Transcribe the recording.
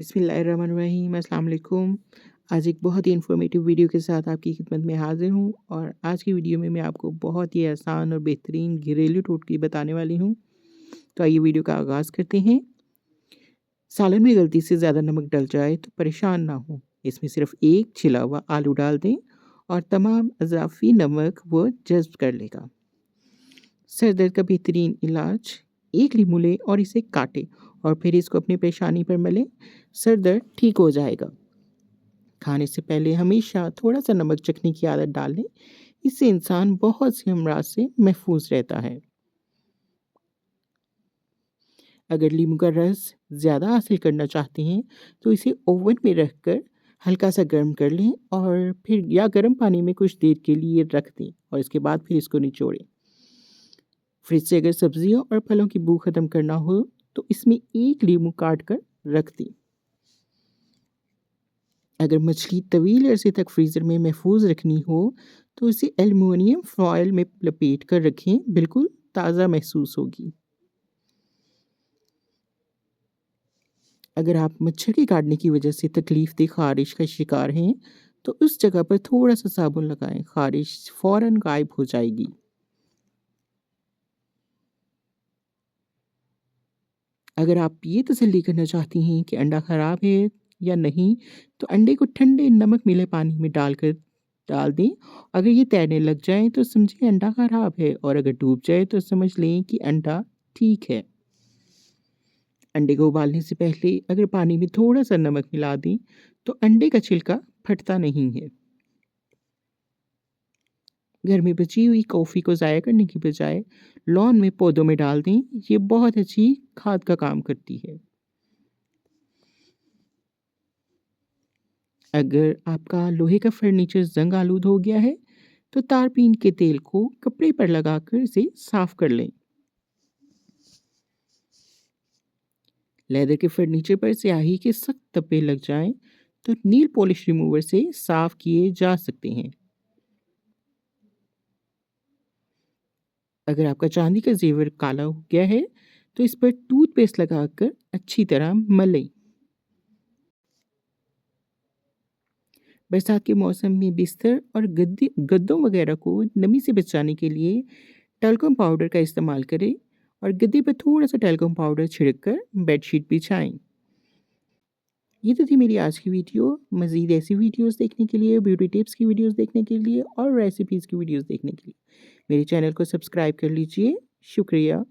बिस्मिल्लाहिर्रहमानिर्रहीम, अस्सलाम वालेकुम। आज एक बहुत ही इन्फॉर्मेटिव वीडियो के साथ आपकी खिदमत में हाज़िर हूँ और आज की वीडियो में मैं आपको बहुत ही आसान और बेहतरीन घरेलू टोटके बताने वाली हूँ। तो आइए वीडियो का आगाज़ करते हैं। सालन में गलती से ज़्यादा नमक डल जाए तो परेशान ना हो। इसमें सिर्फ एक छिला हुआ आलू डाल दें और तमाम अज़ाफ़ी नमक वो जज़्ब कर लेगा। सर दर्द का बेहतरीन इलाज, एक लीमू लें और इसे काटें और फिर इसको अपनी पेशानी पर मलें। सर दर्द ठीक हो जाएगा। खाने से पहले हमेशा थोड़ा सा नमक चखने की आदत डाल लें। इससे इंसान बहुत से अमराज से महफूज रहता है। अगर लीमू का रस ज़्यादा हासिल करना चाहते हैं तो इसे ओवन में रखकर हल्का सा गर्म कर लें और फिर या गर्म पानी में कुछ देर के लिए रख दें और इसके बाद फिर इसको निचोड़ें। फ्रिज से अगर सब्जियों और फलों की बू ख़त्म करना हो तो इसमें एक लीमू काट कर रख दें। अगर मछली तवील अरसे तक फ्रीज़र में महफूज रखनी हो तो इसे एल्युमिनियम फॉयल में लपेट कर रखें, बिल्कुल ताज़ा महसूस होगी। अगर आप मच्छर के काटने की वजह से तकलीफ-दह ख़ारिश का शिकार हैं तो उस जगह पर थोड़ा सा साबुन लगाएं, ख़ारिश फ़ौरन गायब हो जाएगी। अगर आप ये तसल्ली करना चाहती हैं कि अंडा ख़राब है या नहीं तो अंडे को ठंडे नमक मिले पानी में डाल दें। अगर ये तैरने लग जाए तो समझें अंडा ख़राब है और अगर डूब जाए तो समझ लें कि अंडा ठीक है। अंडे को उबालने से पहले अगर पानी में थोड़ा सा नमक मिला दें तो अंडे का छिलका फटता नहीं है। घर में बची हुई कॉफ़ी को ज़ाया करने की बजाय लॉन में पौधों में डाल दें, ये बहुत अच्छी खाद का काम करती है। अगर आपका लोहे का फर्नीचर जंग आलूद हो गया है तो तारपीन के तेल को कपड़े पर लगाकर इसे साफ कर लें। लेदर के फर्नीचर पर स्याही के सख्त धब्बे लग जाएं तो नील पॉलिश रिमूवर से साफ किए जा सकते हैं। अगर आपका चांदी का जेवर काला हो गया है तो इस पर टूथपेस्ट लगाकर अच्छी तरह मलें। बरसात के मौसम में बिस्तर और गद्दों वगैरह को नमी से बचाने के लिए टैल्कम पाउडर का इस्तेमाल करें और गद्दे पर थोड़ा सा टैल्कम पाउडर छिड़क कर बेडशीट बिछाएं। ये तो थी मेरी आज की वीडियो। मज़ीद ऐसी वीडियोस देखने के लिए, ब्यूटी टिप्स की वीडियोस देखने के लिए और रेसिपीज़ की वीडियोस देखने के लिए मेरे चैनल को सब्सक्राइब कर लीजिए। शुक्रिया।